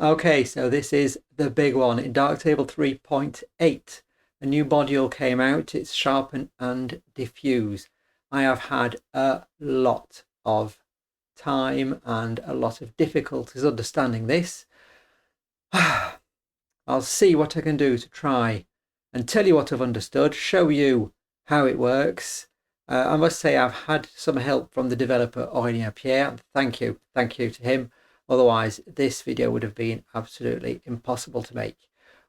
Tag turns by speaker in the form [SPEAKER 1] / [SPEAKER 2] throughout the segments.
[SPEAKER 1] Okay, so this is the big one. In Darktable 3.8, a new module came out. It's sharpen and diffuse. I have had a lot of time and a lot of difficulties understanding this. I'll see what I can do to try and tell you what I've understood, show you how it works. I must say I've had some help from the developer Aurélien Pierre. Thank you to him. Otherwise, this video would have been absolutely impossible to make.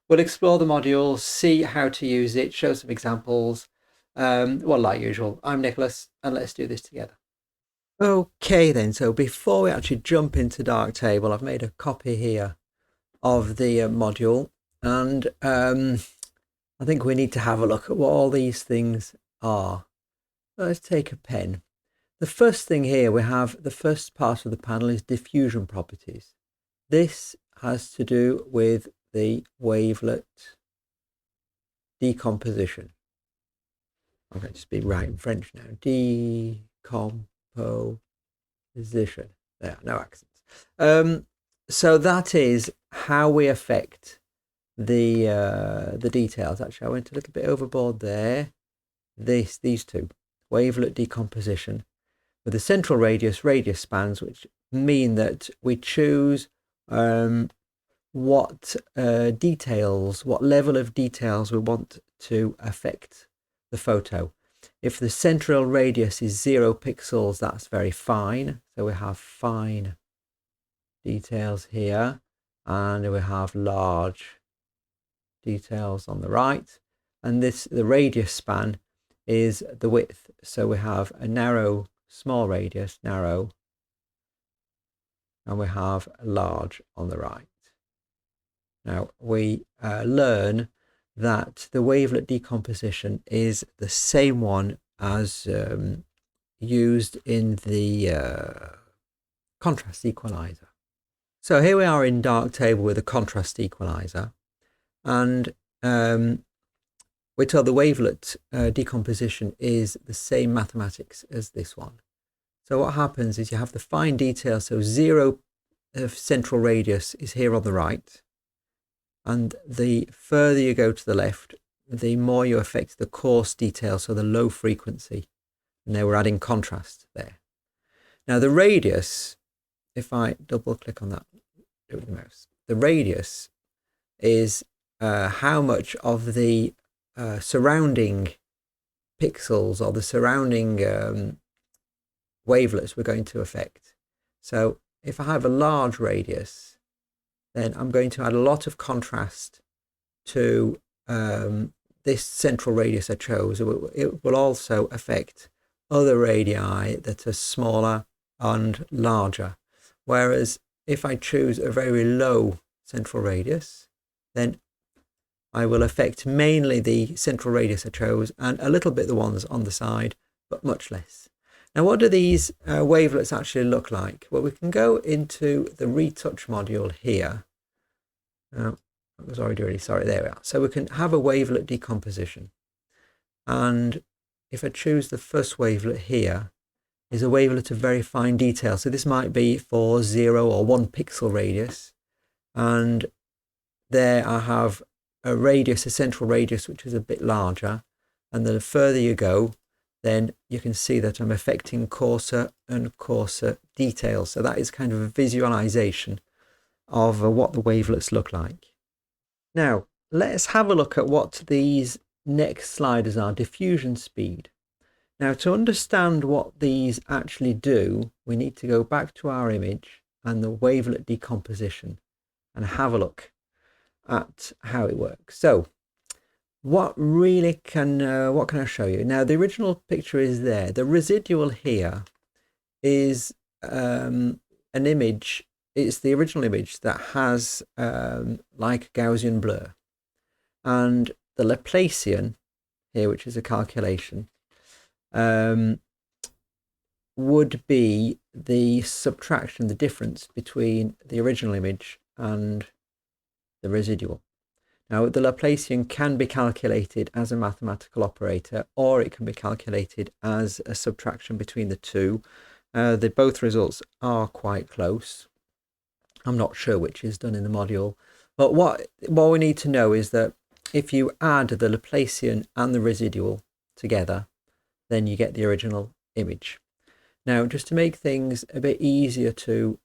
[SPEAKER 1] We'll explore the module, see how to use it, show some examples. Well, like usual, I'm Nicholas, and let's do this together. Okay then, so before we actually jump into Darktable, I've made a copy here of the module, and I think we need to have a look at what all these things are. Let's take a pen. The first thing here, we have the first part of the panel is diffusion properties. This has to do with the wavelet decomposition. I'm going to speak right in French now. Decomposition. There, no accents. So that is how we affect the details. Actually, I went a little bit overboard there. These two, wavelet decomposition with the central radius spans, which mean that we choose what details, what level of details we want to affect the photo. If the central radius is 0 pixels, that's very fine. So we have fine details here, and we have large details on the right. And the radius span is the width. So we have a narrow, small radius, narrow, and we have large on the right. Now we learn that the wavelet decomposition is the same one as used in the contrast equalizer. So here we are in Darktable with a contrast equalizer, and we're told the wavelet decomposition is the same mathematics as this one. So what happens is you have the fine detail, so 0 of central radius is here on the right, and the further you go to the left, the more you affect the coarse detail, so the low frequency. And now we're adding contrast there. Now the radius, if I double click on that with the mouse, the radius is how much of the surrounding pixels or the surrounding wavelets we're going to affect. So if I have a large radius, then I'm going to add a lot of contrast to this central radius I chose. It will also affect other radii that are smaller and larger. Whereas if I choose a very low central radius, then I will affect mainly the central radius I chose and a little bit the ones on the side, but much less. Now, what do these wavelets actually look like? Well, we can go into the retouch module here. I was already really sorry, there we are. So we can have a wavelet decomposition. And if I choose the first wavelet here, is a wavelet of very fine detail. So this might be for 0 or 1 pixel radius. And there I have a radius, a central radius, which is a bit larger. And the further you go, then you can see that I'm affecting coarser and coarser details. So that is kind of a visualization of what the wavelets look like. Now, let's have a look at what these next sliders are. Diffusion speed. Now, to understand what these actually do, we need to go back to our image and the wavelet decomposition and have a look at how it works. So what can I show you? Now, the original picture is there. The residual here is an image. It's the original image that has like Gaussian blur. And the Laplacian here, which is a calculation, would be the subtraction, the difference between the original image and the residual. Now, the Laplacian can be calculated as a mathematical operator, or it can be calculated as a subtraction between the two. Both results are quite close. I'm not sure which is done in the module. But what we need to know is that if you add the Laplacian and the residual together, then you get the original image. Now, just to make things a bit easier to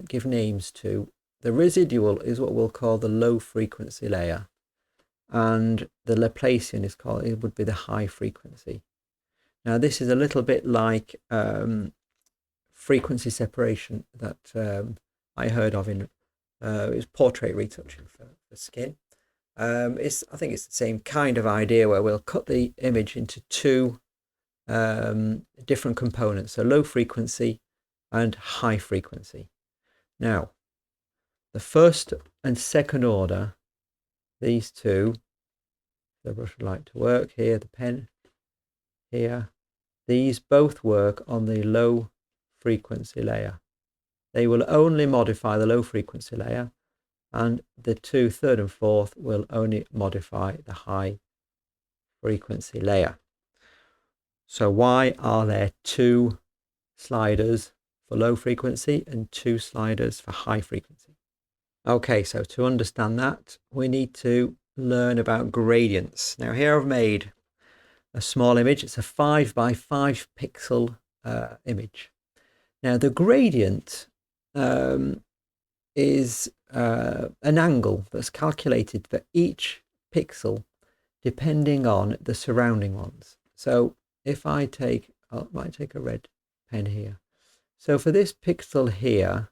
[SPEAKER 1] give names to, the residual is what we'll call the low frequency layer, and the Laplacian is called, it would be the high frequency. Now, this is a little bit like frequency separation that I heard of in it's portrait retouching for skin. I think it's the same kind of idea where we'll cut the image into two different components, so low frequency and high frequency. Now, the first and second order, these two, the brush would like to work here, the pen here, these both work on the low frequency layer. They will only modify the low frequency layer, and the two, third and fourth, will only modify the high frequency layer. So why are there two sliders for low frequency and two sliders for high frequency? Okay, so to understand that, we need to learn about gradients. Now here I've made a small image. It's a 5 by 5 pixel image. Now the gradient is an angle that's calculated for each pixel depending on the surrounding ones. So if I might take a red pen here. So for this pixel here,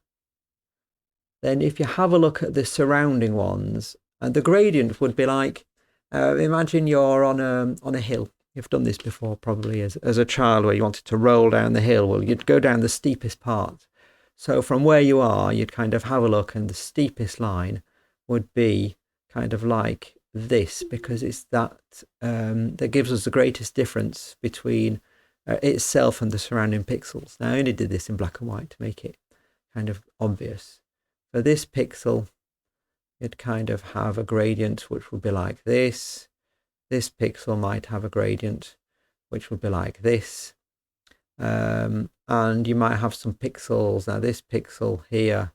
[SPEAKER 1] then if you have a look at the surrounding ones, and the gradient would be like, imagine you're on a hill. You've done this before probably as a child where you wanted to roll down the hill. Well, you'd go down the steepest part. So from where you are, you'd kind of have a look, and the steepest line would be kind of like this, because it's that that gives us the greatest difference between itself and the surrounding pixels. Now I only did this in black and white to make it kind of obvious. For this pixel, you'd kind of have a gradient which would be like this. This pixel might have a gradient which would be like this. And you might have some pixels. Now this pixel here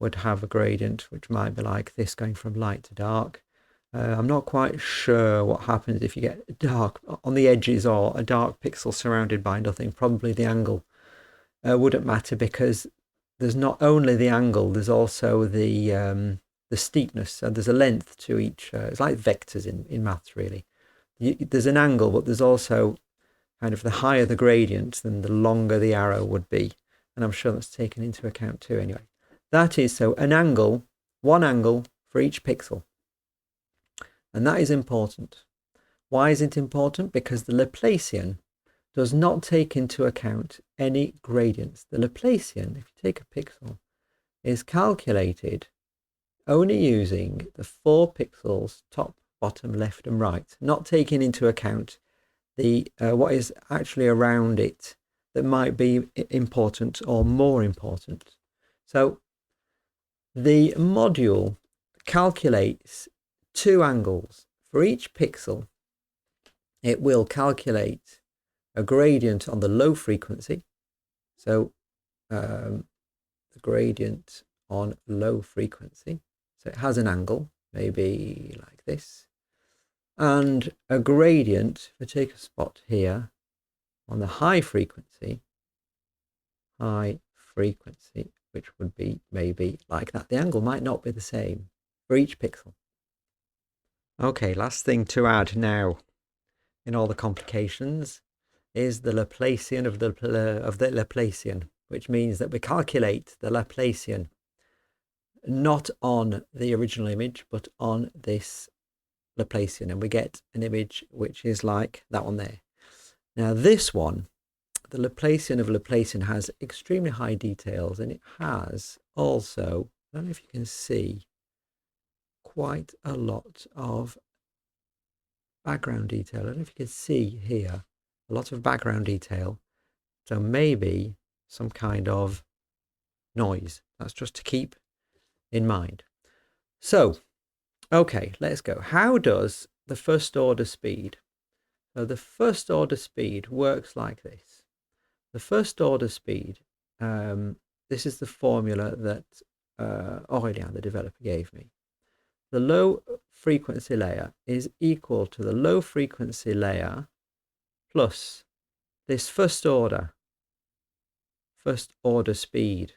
[SPEAKER 1] would have a gradient which might be like this, going from light to dark. I'm not quite sure what happens if you get dark on the edges or a dark pixel surrounded by nothing. Probably the angle wouldn't matter, because there's not only the angle, there's also the steepness. So there's a length to each. It's like vectors in maths, really. There's an angle, but there's also kind of the higher the gradient, then the longer the arrow would be. And I'm sure that's taken into account too anyway. That is, so an angle, one angle for each pixel. And that is important. Why is it important? Because the Laplacian does not take into account any gradients. The Laplacian, if you take a pixel, is calculated only using the 4 pixels, top, bottom, left and right, not taking into account the what is actually around it that might be important or more important. So the module calculates 2 angles. For each pixel, it will calculate a gradient on the low frequency. So the gradient on low frequency. So it has an angle, maybe like this. And a gradient, if I take a spot here, on the high frequency, which would be maybe like that. The angle might not be the same for each pixel. Okay, last thing to add now in all the complications is the Laplacian of the Laplacian, which means that we calculate the Laplacian not on the original image, but on this Laplacian, and we get an image which is like that one there. Now this one, the Laplacian of Laplacian, has extremely high details, and it has also, I don't know if you can see, quite a lot of background detail. I don't know if you can see here, a lot of background detail. So maybe some kind of noise. That's just to keep in mind. So, okay, let's go. How does the first order speed? So the first order speed works like this. The first order speed, this is the formula that Aurélien, the developer, gave me. The low frequency layer is equal to the low frequency layer plus this first order speed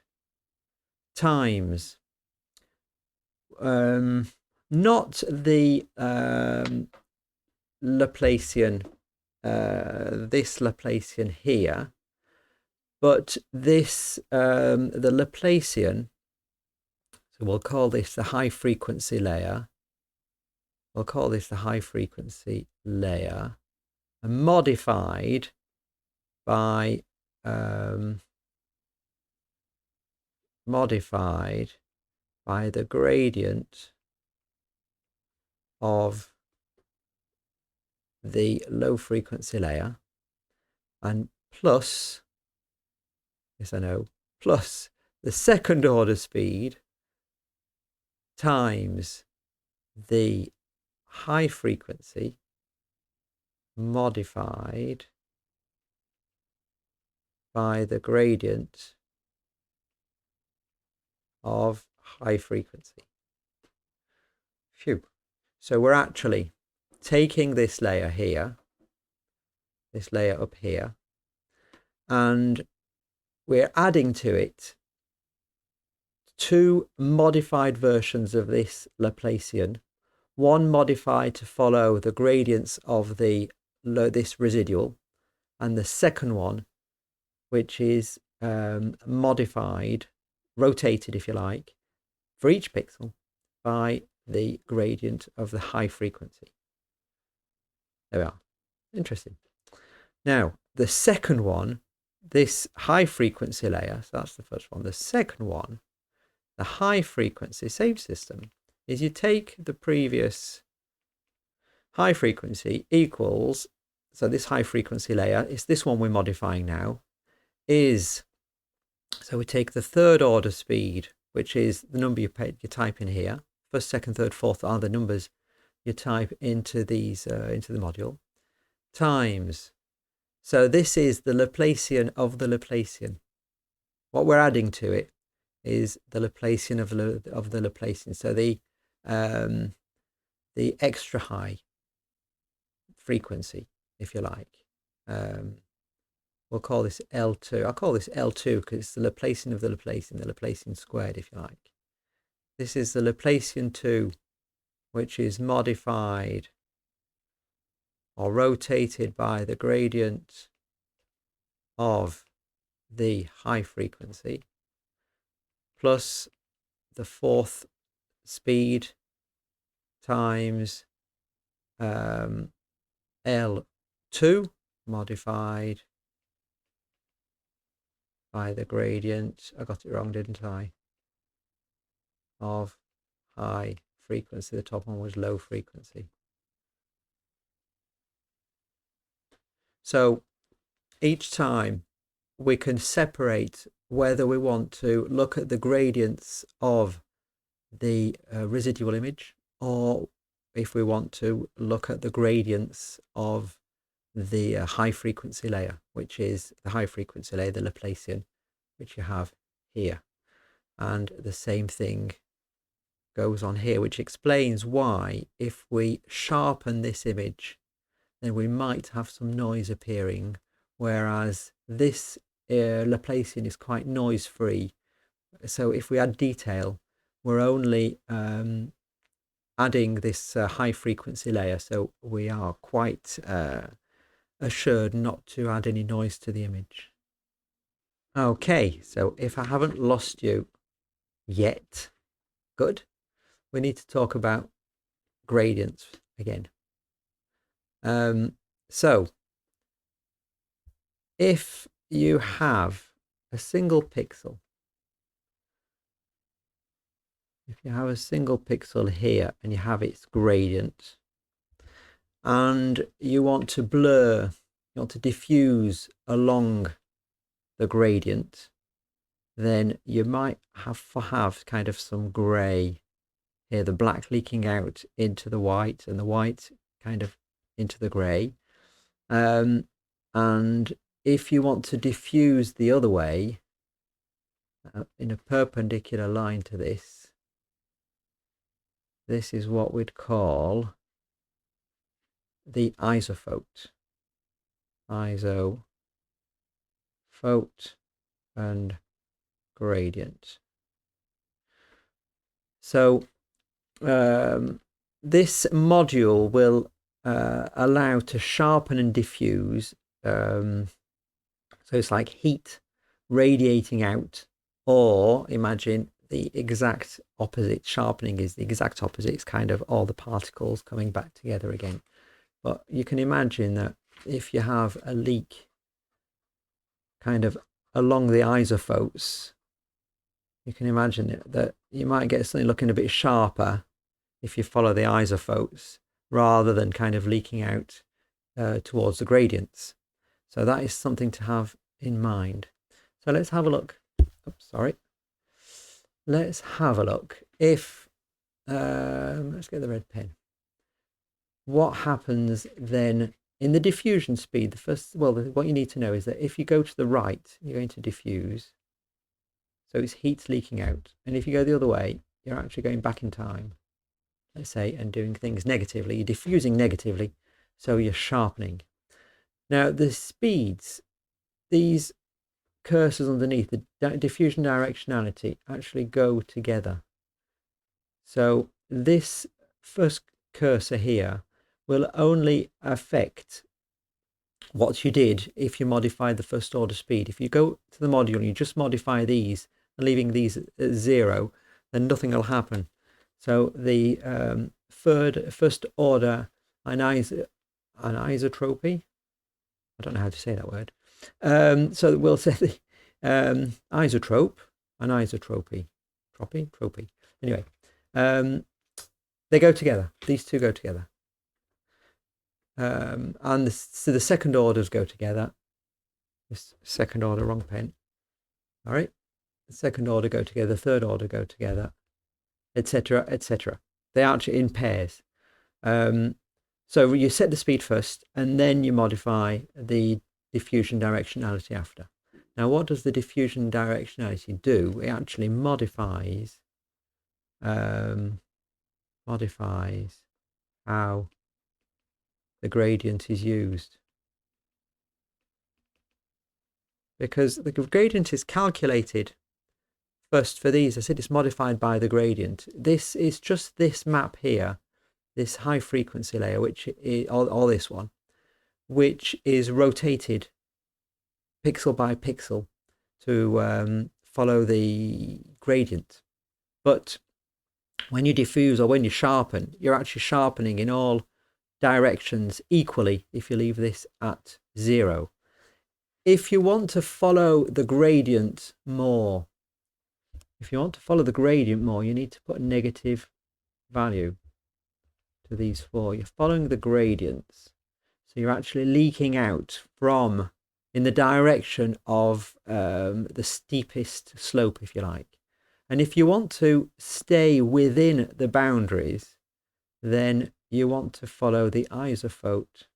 [SPEAKER 1] times not the Laplacian, this Laplacian here, but this the Laplacian. So we'll call this the high frequency layer. We'll call this the high frequency layer, modified by the gradient of the low frequency layer, and plus, yes I know, plus the second order speed times the high frequency modified by the gradient of high frequency. Phew. So we're actually taking this layer here, this layer up here, and we're adding to it two modified versions of this Laplacian, one modified to follow the gradients of this residual, and the second one which is modified, rotated if you like, for each pixel by the gradient of the high frequency. There we are. Interesting. Now, the second one, this high frequency layer, so that's the first one. The second one, the high frequency save system, is you take the previous high frequency equals, so this high frequency layer is this one we're modifying now, so we take the third order speed, which is the number you type in here. First, second, third, fourth are the numbers you type into these into the module, times. So this is the Laplacian of the Laplacian. What we're adding to it is the Laplacian of the Laplacian. So the extra high frequency, if you like. We'll call this L2. I'll call this L2 because it's the Laplacian of the Laplacian squared, if you like. This is the Laplacian 2, which is modified or rotated by the gradient of the high frequency, plus the fourth speed times L2 modified by the gradient, I got it wrong, didn't I, of high frequency. The top one was low frequency. So each time we can separate whether we want to look at the gradients of the residual image, or if we want to look at the gradients of the high frequency layer, which is the high frequency layer, the Laplacian, which you have here. And the same thing goes on here, which explains why if we sharpen this image, then we might have some noise appearing, whereas this Laplacian is quite noise free. So if we add detail, we're only adding this high frequency layer, so we are quite assured not to add any noise to the image. Okay, so if I haven't lost you yet, good. We need to talk about gradients again. So if you have a single pixel, here and you have its gradient, and you want to blur, you want to diffuse along the gradient, then you might have kind of some grey here, the black leaking out into the white and the white kind of into the grey. And if you want to diffuse the other way, in a perpendicular line to this. This is what we'd call the isophote. Isophote and gradient. So this module will allow to sharpen and diffuse. So it's like heat radiating out, or imagine the exact opposite. Sharpening is the exact opposite. It's kind of all the particles coming back together again. But you can imagine that if you have a leak kind of along the isophotes, you can imagine that you might get something looking a bit sharper if you follow the isophotes rather than kind of leaking out towards the gradients. So that is something to have in mind. So let's have a look. Oops, sorry. Let's have a look. If let's get the red pen. What happens then in the diffusion speed? The first, well, what you need to know is that if you go to the right, you're going to diffuse. So it's heat leaking out. And if you go the other way, you're actually going back in time, let's say, and doing things negatively. You're diffusing negatively, so you're sharpening. Now, the speeds, these cursors underneath, the diffusion directionality, actually go together. So this first cursor here will only affect what you did if you modified the first order speed. If you go to the module and you just modify these, leaving these at 0, then nothing will happen. So the first order anisotropy, I don't know how to say that word. So we'll say the isotrope, anisotropy, tropy. Anyway, they go together. These two go together. And so the second orders go together. This second order, wrong pen. All right. The second order go together, the third order go together, etc., etc. They are actually in pairs. So you set the speed first, and then you modify the diffusion directionality after. Now, what does the diffusion directionality do? It actually modifies how the gradient is used. Because the gradient is calculated first for these. I said it's modified by the gradient. This is just this map here, this high frequency layer, which is, or this one, which is rotated pixel by pixel to follow the gradient. But when you diffuse or when you sharpen, you're actually sharpening in all directions equally if you leave this at 0. If you want to follow the gradient more, you need to put a negative value to these 4. You're following the gradients. So you're actually leaking out from in the direction of the steepest slope, if you like. And if you want to stay within the boundaries, then you want to follow the isophote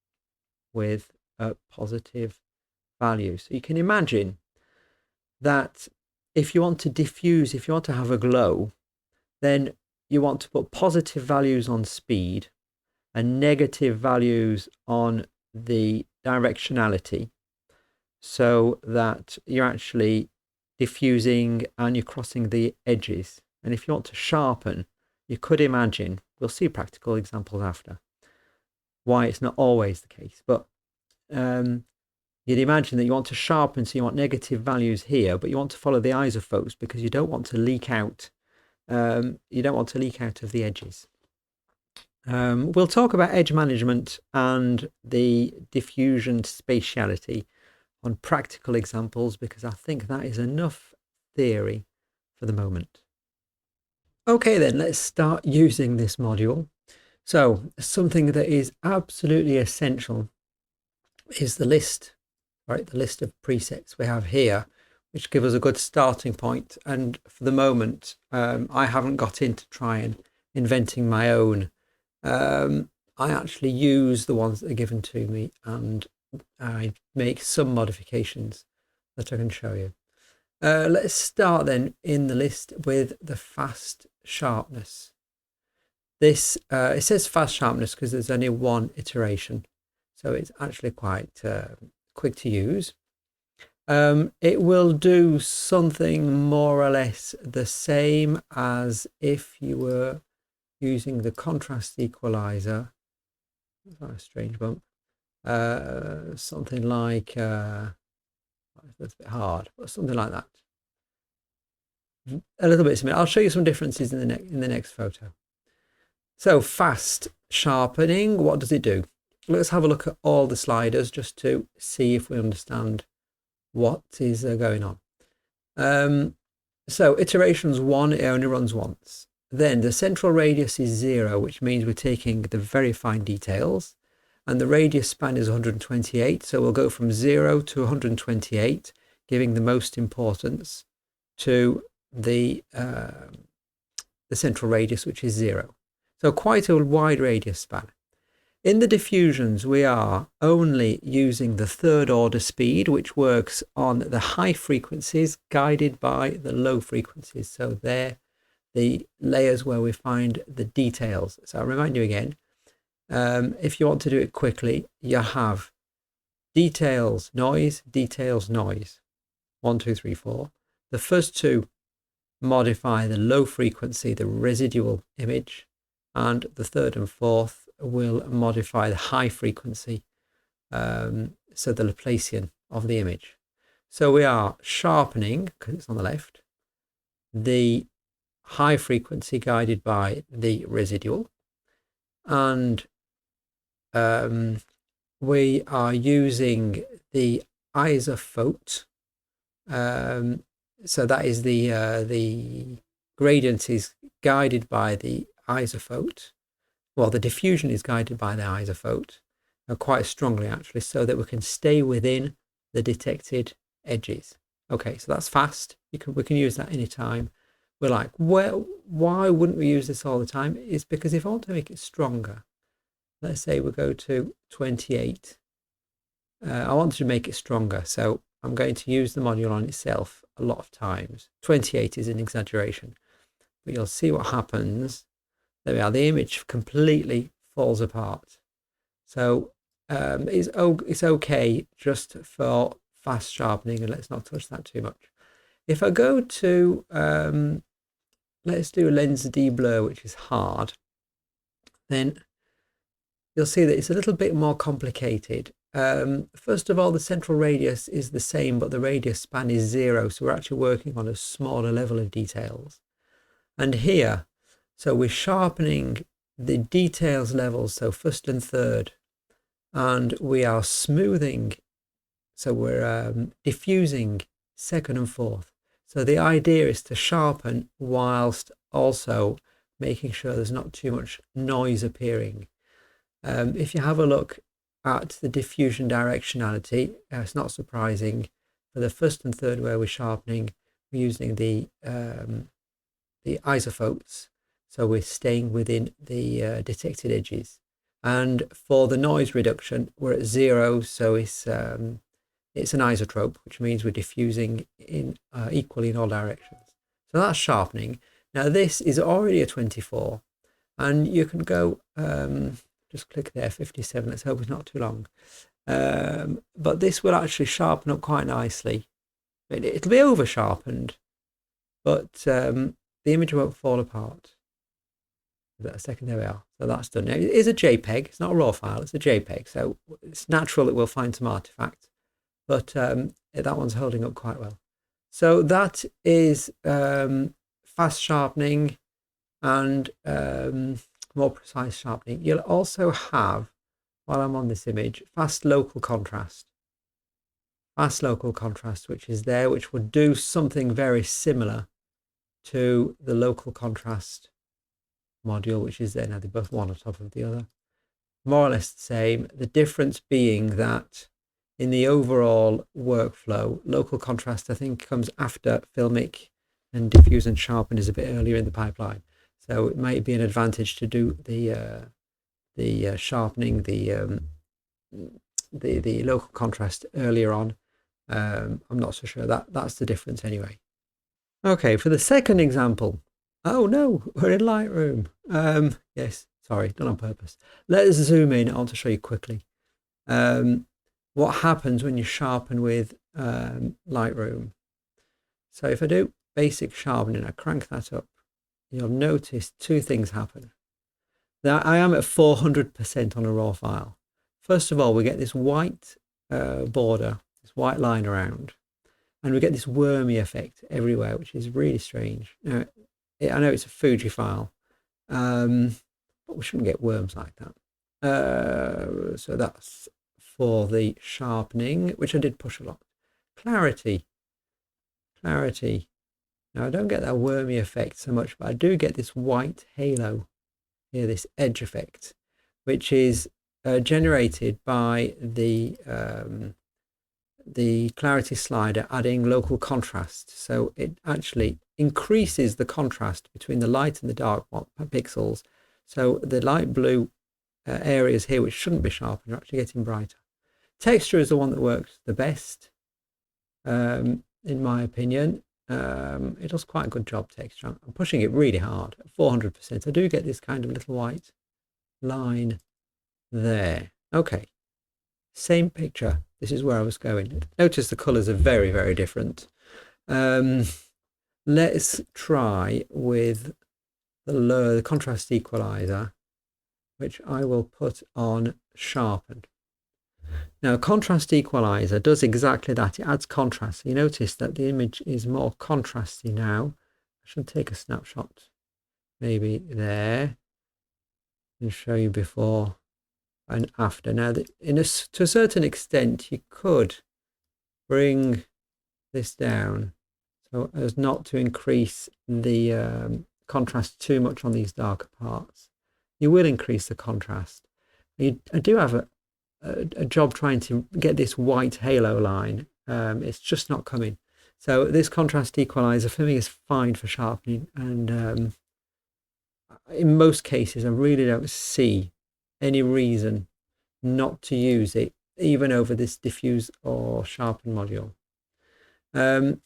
[SPEAKER 1] with a positive value. So you can imagine that if you want to diffuse, if you want to have a glow, then you want to put positive values on speed and negative values on the directionality, so that you're actually diffusing and you're crossing the edges. And if you want to sharpen, you could imagine, we'll see practical examples after, why it's not always the case, but you'd imagine that you want to sharpen, so you want negative values here, but you want to follow the isophotes because you don't want to leak out. You don't want to leak out of the edges. We'll talk about edge management and the diffusion spatiality on practical examples, because I think that is enough theory for the moment. Okay, then let's start using this module. So something that is absolutely essential is the list, right? The list of presets we have here, which give us a good starting point. And for the moment, I haven't got into trying inventing my own. I actually use the ones that are given to me, and I make some modifications that I can show you. Let's start then in the list with the fast sharpness. This it says fast sharpness because there's only one iteration, so it's actually quite quick to use. It will do something more or less the same as if you were using the contrast equalizer. That's a strange bump. Something like that's a bit hard, but something like that. A little bit similar. I'll show you some differences in the next photo. So fast sharpening, what does it do? Let's have a look at all the sliders just to see if we understand what is going on. So iterations 1, it only runs once. Then the central radius is 0, which means we're taking the very fine details, and the radius span is 128, so we'll go from 0 to 128, giving the most importance to the central radius, which is 0. So quite a wide radius span. In the diffusions, we are only using the third order speed, which works on the high frequencies guided by the low frequencies. So they're the layers where we find the details. So I'll remind you again, if you want to do it quickly, you have details, noise, 1, 2, 3, 4. The first two modify the low frequency, the residual image, and the third and fourth will modify the high frequency, so the Laplacian of the image. So we are sharpening, because it's on the left, the high frequency guided by the residual, and we are using the isophote. So that is the gradient is guided by the isophote. Well, the diffusion is guided by the isophote, quite strongly actually, so that we can stay within the detected edges. Okay, so that's fast. We can use that anytime. We're like, well, why wouldn't we use this all the time? It's because if I want to make it stronger, let's say we go to 28. I want to make it stronger, so I'm going to use the module on itself a lot of times. 28 is an exaggeration, but you'll see what happens. There we are, the image completely falls apart. So it's okay just for fast sharpening, and let's not touch that too much. If I go to, let's do lens deblur, which is hard, then you'll see that it's a little bit more complicated. First of all, the central radius is the same, but the radius span is 0. So we're actually working on a smaller level of details. And here, so we're sharpening the details levels, so first and third, and we are smoothing, so we're diffusing second and fourth. So the idea is to sharpen whilst also making sure there's not too much noise appearing. If you have a look at the diffusion directionality, it's not surprising. For the first and third where we're sharpening, we're using the isophotes, so we're staying within the detected edges. And for the noise reduction, we're at 0, so it's an isotrope, which means we're diffusing in equally in all directions. So that's sharpening. Now this is already a 24, and you can go just click there, 57. Let's hope it's not too long. But this will actually sharpen up quite nicely. It'll be over sharpened, but the image won't fall apart. Give that a second. There we are. So that's done. Now, it is a JPEG. It's not a raw file. It's a JPEG. So it's natural that we'll find some artifacts, but that one's holding up quite well. So that is fast sharpening and more precise sharpening. You'll also have, while I'm on this image, fast local contrast. Fast local contrast, which is there, which would do something very similar to the local contrast module, which is there. Now they're both one on top of the other. More or less the same. The difference being that in the overall workflow, local contrast, I think, comes after filmic, and diffuse and sharpen is a bit earlier in the pipeline. So it might be an advantage to do the sharpening, the local contrast earlier on, I'm not so sure. That's the difference anyway. Okay, for the second example. Oh no, we're in Lightroom. Yes, sorry, done on purpose. Let's zoom in. I want to show you quickly what happens when you sharpen with Lightroom. So if I do basic sharpening, I crank that up, you'll notice two things happen. Now I am at 400% on a raw file. First of all, we get this white border, this white line around, and we get this wormy effect everywhere, which is really strange. Now, I know it's a Fuji file, but we shouldn't get worms like that. So that's for the sharpening, which I did push a lot. Clarity. Now I don't get that wormy effect so much, but I do get this white halo here, this edge effect, which is generated by the clarity slider adding local contrast. So it actually increases the contrast between the light and the dark pixels. So the light blue areas here, which shouldn't be sharpened, are actually getting brighter. Texture is the one that works the best, in my opinion. It does quite a good job, texture. I'm pushing it really hard at 400%. I do get this kind of little white line there. Okay, same picture. This is where I was going. Notice the colors are very, very different. Let's try with the contrast equalizer, which I will put on sharpen. Now, contrast equalizer does exactly that. It adds contrast. So you notice that the image is more contrasty now. I should take a snapshot maybe there and show you before and after. Now, to a certain extent, you could bring this down so as not to increase the contrast too much on these darker parts. You will increase the contrast. I do have a job trying to get this white halo line. It's just not coming. So this contrast equalizer for me is fine for sharpening, and in most cases I really don't see any reason not to use it, even over this diffuse or sharpen module.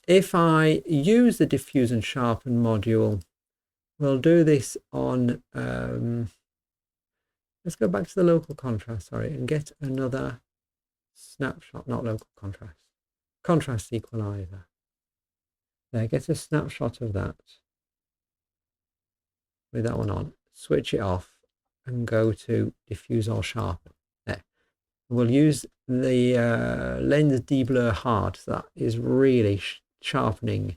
[SPEAKER 1] If I use the diffuse and sharpen module, we'll do this on let's go back to the local contrast, sorry, and get another snapshot, not local contrast, contrast equalizer. There, get a snapshot of that with that one on, switch it off and go to diffuse or sharpen. There. We'll use the lens deblur hard, so that is really sharpening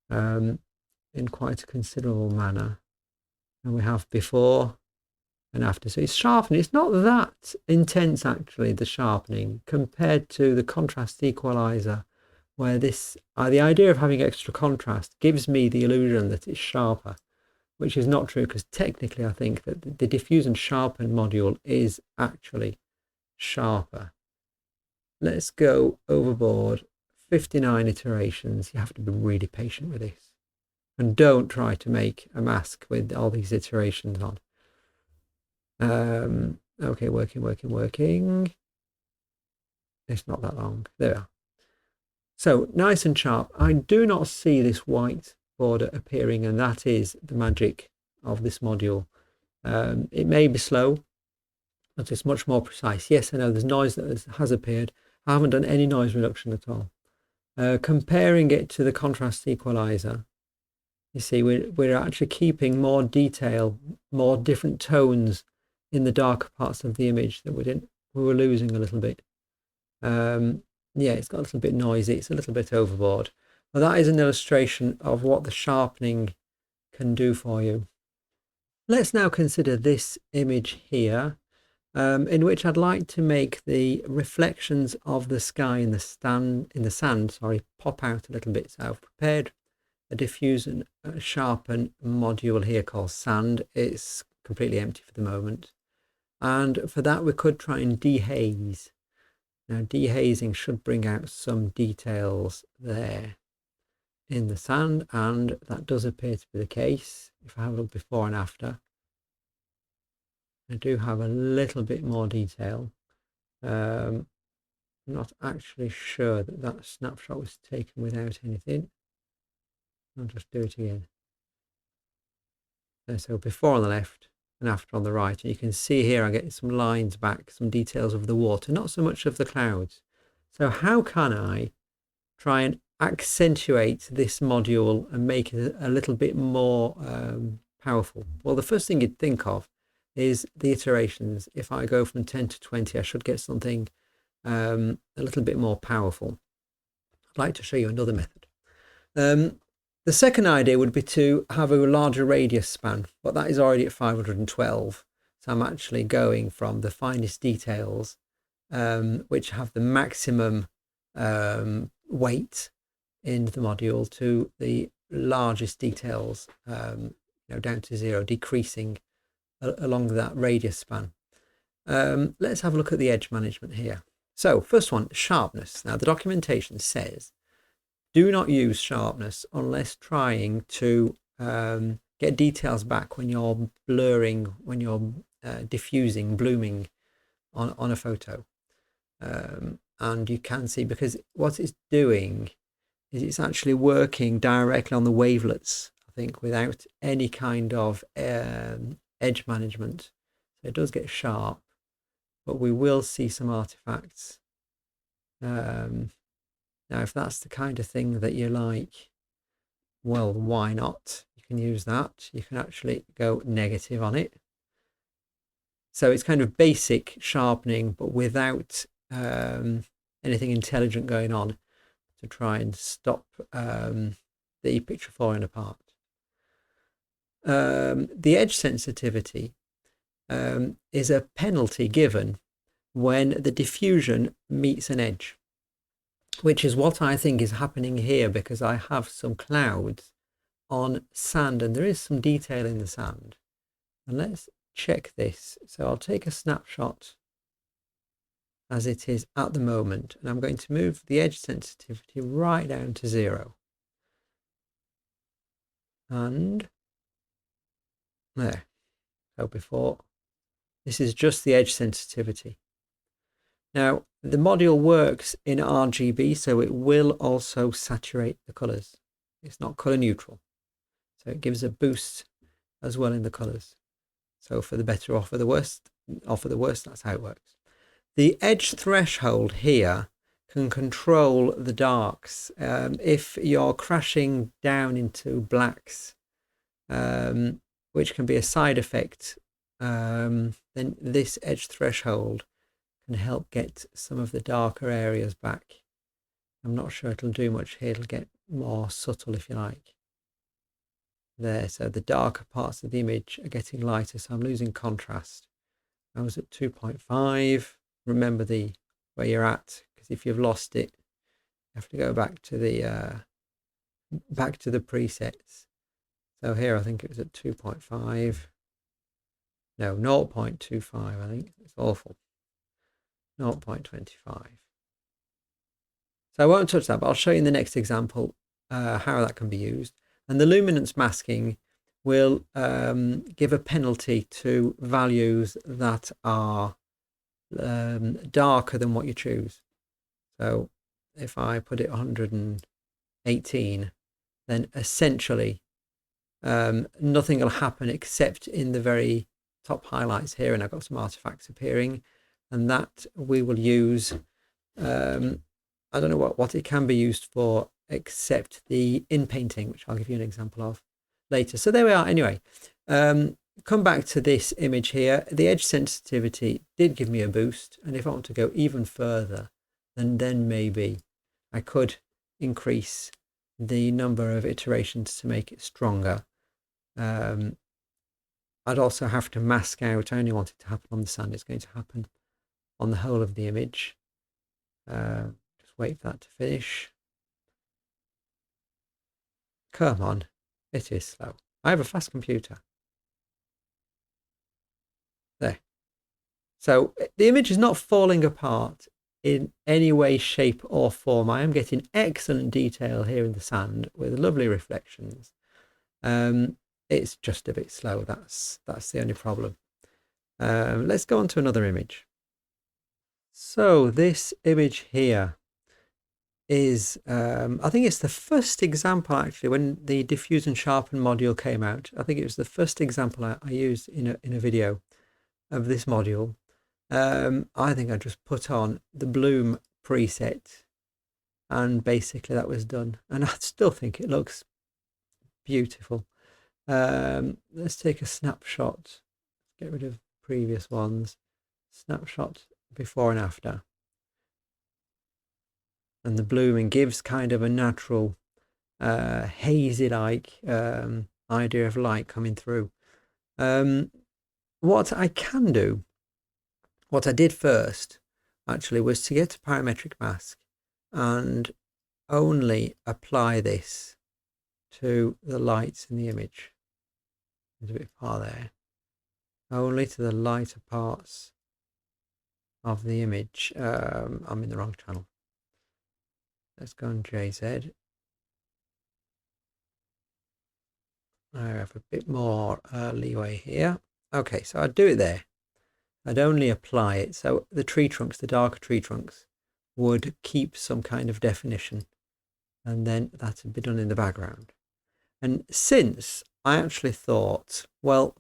[SPEAKER 1] in quite a considerable manner. And we have before and after. So it's sharpening. It's not that intense actually, the sharpening, compared to the contrast equalizer, where this the idea of having extra contrast gives me the illusion that it's sharper, which is not true, because technically I think that the diffuse and sharpen module is actually sharper. Let's go overboard. 59 iterations. You have to be really patient with this, and don't try to make a mask with all these iterations on. Okay, working. It's not that long. There we are. So nice and sharp. I do not see this white border appearing, and that is the magic of this module. It may be slow, but it's much more precise. Yes, I know there's noise that has appeared. I haven't done any noise reduction at all. Comparing it to the contrast equalizer, you see we're actually keeping more detail, more different tones in the darker parts of the image that we were losing a little bit. Yeah, it's got a little bit noisy. It's a little bit overboard. Well, that is an illustration of what the sharpening can do for you. Let's now consider this image here, in which I'd like to make the reflections of the sky in the sand, pop out a little bit. So I've prepared a diffuse and sharpen module here called sand. It's completely empty for the moment. And for that, we could try and dehaze. Now, dehazing should bring out some details there in the sand, and that does appear to be the case. If I have a look before and after, I do have a little bit more detail. I'm not actually sure that that snapshot was taken without anything. I'll just do it again. So before on the left and after on the right. And you can see here I get some lines back, some details of the water, not so much of the clouds. So how can I try and accentuate this module and make it a little bit more powerful? Well, the first thing you'd think of is the iterations. If I go from 10 to 20, I should get something a little bit more powerful. I'd like to show you another method. The second idea would be to have a larger radius span, but that is already at 512. So I'm actually going from the finest details, which have the maximum weight in the module, to the largest details, down to 0, decreasing along that radius span. Let's have a look at the edge management here. So first one, sharpness. Now the documentation says do not use sharpness unless trying to get details back when you're blurring, when you're diffusing, blooming on a photo. And you can see, because what it's doing is it's actually working directly on the wavelets, I think, without any kind of edge management. So it does get sharp, but we will see some artifacts. Now, if that's the kind of thing that you like, well, why not? You can use that. You can actually go negative on it. So it's kind of basic sharpening, but without anything intelligent going on to try and stop the picture falling apart. The edge sensitivity is a penalty given when the diffusion meets an edge, which is what I think is happening here, because I have some clouds on sand and there is some detail in the sand. And let's check this. So I'll take a snapshot as it is at the moment, and I'm going to move the edge sensitivity right down to 0. And there. So before, this is just the edge sensitivity. Now, the module works in RGB, so it will also saturate the colors. It's not color neutral. So it gives a boost as well in the colors. So for the better or for the worst, that's how it works. The edge threshold here can control the darks. If you're crashing down into blacks, which can be a side effect, then this edge threshold can help get some of the darker areas back. I'm not sure it'll do much here. It'll get more subtle, if you like. There, so the darker parts of the image are getting lighter, so I'm losing contrast. I was at 2.5. Remember where you're at, because if you've lost it, you have to go back to the presets. So here I think it was at 2.5. No, 0.25. I think it's awful. 0.25. So I won't touch that, but I'll show you in the next example how that can be used. And the luminance masking will give a penalty to values that are darker than what you choose. So if I put it 118, then essentially nothing will happen except in the very top highlights here, and I've got some artifacts appearing, and that we will use. I don't know what it can be used for, except the inpainting, which I'll give you an example of later. So there we are. Anyway, come back to this image here. The edge sensitivity did give me a boost, and if I want to go even further, then maybe I could increase the number of iterations to make it stronger. I'd also have to mask out. I only want it to happen on the sand. It's going to happen on the whole of the image. Just wait for that to finish. Come on, it is slow. I have a fast computer. There. So the image is not falling apart in any way, shape or form. I am getting excellent detail here in the sand with lovely reflections. It's just a bit slow. That's the only problem. Let's go on to another image. So this image here is, I think it's the first example actually when the diffuse and sharpen module came out. I think it was the first example I used in a video of this module. I think I just put on the bloom preset and basically that was done. And I still think it looks beautiful. Let's take a snapshot. Get rid of previous ones. Snapshot before and after. And the blooming gives kind of a natural hazy-like idea of light coming through. What I can do, what I did first actually, was to get a parametric mask and only apply this to the lights in the image. It's a bit far there. Only to the lighter parts of the image. I'm in the wrong channel. Let's go on JZ. I have a bit more leeway here. Okay, so I'd do it there. I'd only apply it. So the tree trunks, the darker tree trunks, would keep some kind of definition. And then that would be done in the background. And since I actually thought, well,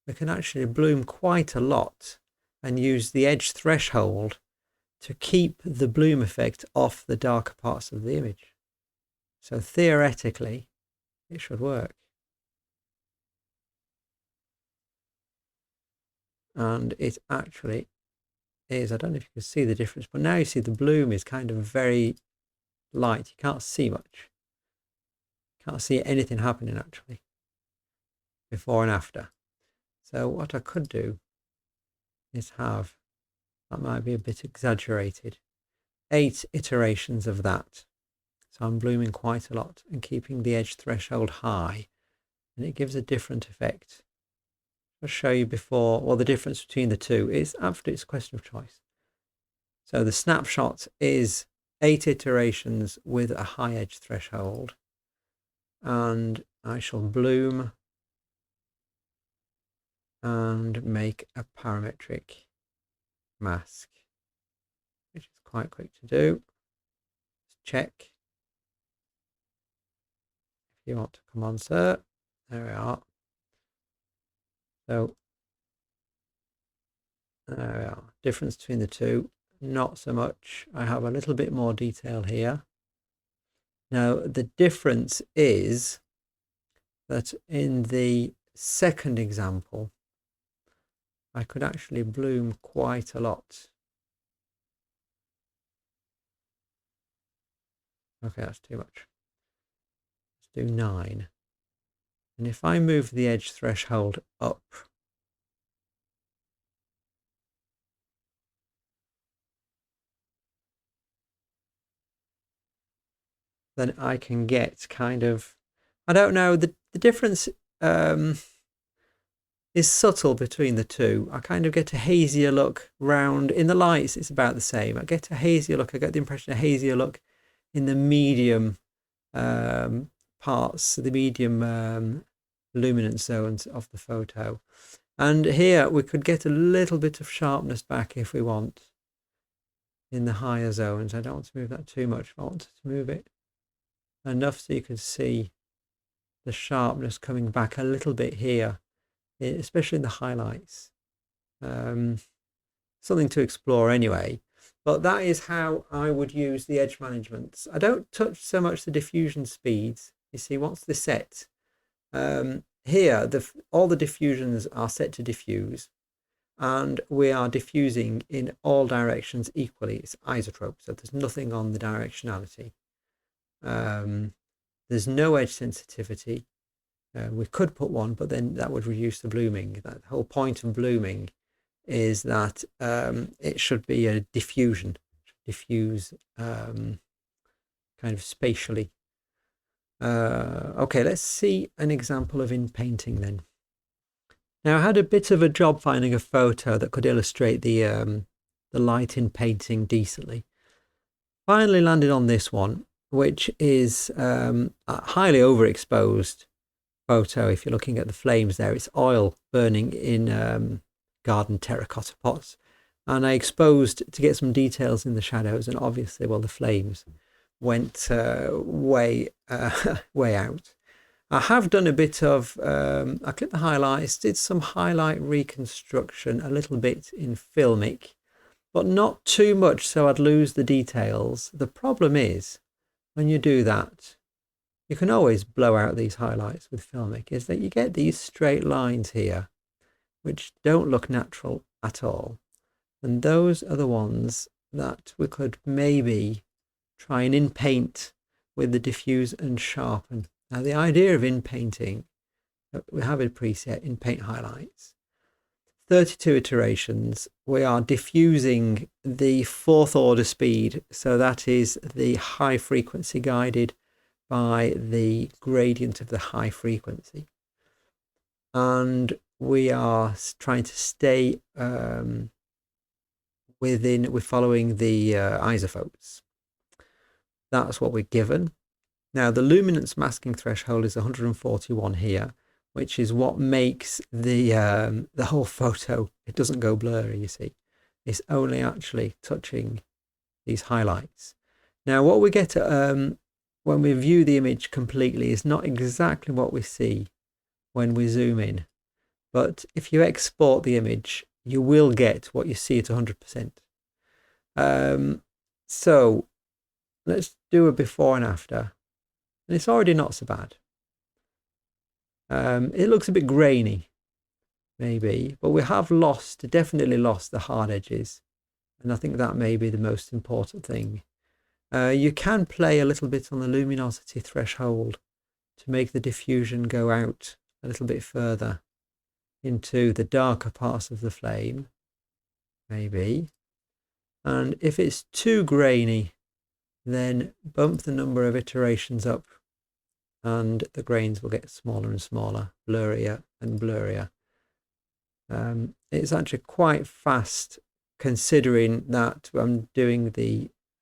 [SPEAKER 1] we can actually bloom quite a lot and use the edge threshold to keep the bloom effect off the darker parts of the image. So theoretically, it should work. And it actually is. I don't know if you can see the difference, but now you see the bloom is kind of very light. You can't see much. You can't see anything happening actually before and after. So what I could do is have, that might be a bit exaggerated, 8 iterations of that. So I'm blooming quite a lot and keeping the edge threshold high, and it gives a different effect. I'll show you before, well, the difference between the two is after, it's a question of choice. So the snapshot is 8 iterations with a high edge threshold, and I shall bloom and make a parametric mask, which is quite quick to do. Let's check. If you want to come on, sir. There we are. So there we are. Difference between the two, not so much. I have a little bit more detail here. Now the difference is that in the second example, I could actually bloom quite a lot. Okay, that's too much. Let's do 9. And if I move the edge threshold up, then I can get kind of, I don't know, the difference is subtle between the two. I kind of get a hazier look round. In the lights, it's about the same. I get a hazier look. I get the impression of a hazier look in the medium parts, the medium luminance zones of the photo. And here we could get a little bit of sharpness back if we want in the higher zones. I don't want to move that too much. I want to move it enough so you can see the sharpness coming back a little bit here, especially in the highlights. Something to explore anyway. But that is how I would use the edge management. I don't touch so much the diffusion speeds. You see, once they're set, here all the diffusions are set to diffuse, and we are diffusing in all directions equally. It's isotrope, so there's nothing on the directionality. There's no edge sensitivity. We could put one, but then that would reduce the blooming. The whole point of blooming is that it should be a diffusion, diffuse kind of spatially. Okay, let's see an example of inpainting then. Now I had a bit of a job finding a photo that could illustrate the light in painting decently. Finally landed on this one, which is a highly overexposed photo. If you're looking at the flames there, it's oil burning in garden terracotta pots, and I exposed to get some details in the shadows, and obviously, well, the flames went way out. I have done a bit of, I clipped the highlights, did some highlight reconstruction, a little bit in Filmic, but not too much so I'd lose the details. The problem is, when you do that, you can always blow out these highlights with Filmic, is that you get these straight lines here, which don't look natural at all. And those are the ones that we could maybe try and inpaint with the diffuse and sharpen. Now, the idea of inpainting, we have a preset, inpaint highlights. 32 iterations, we are diffusing the 4th order speed. So that is the high frequency guided by the gradient of the high frequency. And we are trying to stay we're following the isophotes. That's what we're given. Now, the luminance masking threshold is 141 here, which is what makes the whole photo, it doesn't go blurry, you see. It's only actually touching these highlights. Now, what we get when we view the image completely is not exactly what we see when we zoom in. But if you export the image, you will get what you see at 100%. So let's do a before and after. And it's already not so bad. It looks a bit grainy, maybe, but we have definitely lost the hard edges. And I think that may be the most important thing. You can play a little bit on the luminosity threshold to make the diffusion go out a little bit further into the darker parts of the flame, maybe. And if it's too grainy, then bump the number of iterations up and the grains will get smaller and smaller, blurrier and blurrier. It's actually quite fast considering that I'm doing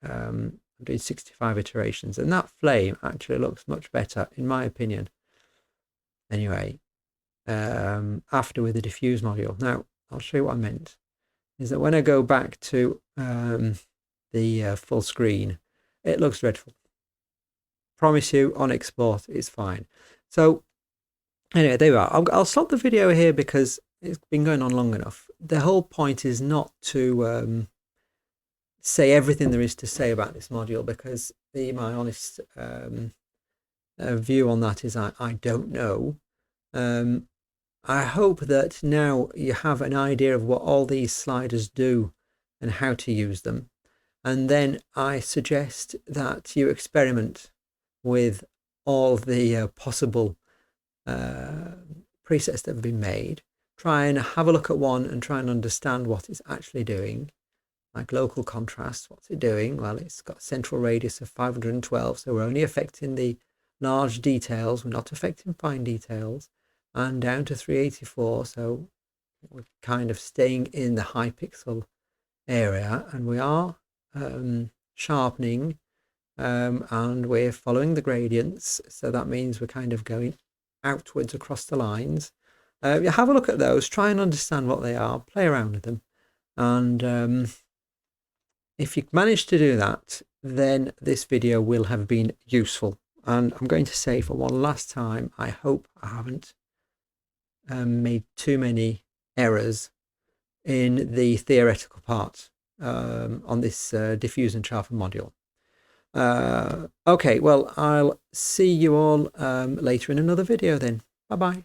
[SPEAKER 1] 65 iterations, and that flame actually looks much better in my opinion. Anyway, after with the diffuse module. Now, I'll show you what I meant. Is that when I go back to the full screen, it looks dreadful. Promise you, on export, it's fine. So, anyway, there we are. I'll stop the video here because it's been going on long enough. The whole point is not to say everything there is to say about this module, because my honest view on that is I don't know. I hope that now you have an idea of what all these sliders do and how to use them. And then I suggest that you experiment with all the possible presets that have been made. Try and have a look at one and try and understand what it's actually doing. Like local contrast, what's it doing? Well, it's got a central radius of 512, so we're only affecting the large details, we're not affecting fine details. And down to 384, so we're kind of staying in the high pixel area, and we are sharpening, and we're following the gradients, so that means we're kind of going outwards across the lines. You have a look at those, try and understand what they are, play around with them, and if you manage to do that, then this video will have been useful. And I'm going to say for one last time, I hope I haven't made too many errors in the theoretical part on this diffuse and sharpen module. Okay, well, I'll see you all later in another video then. Bye bye.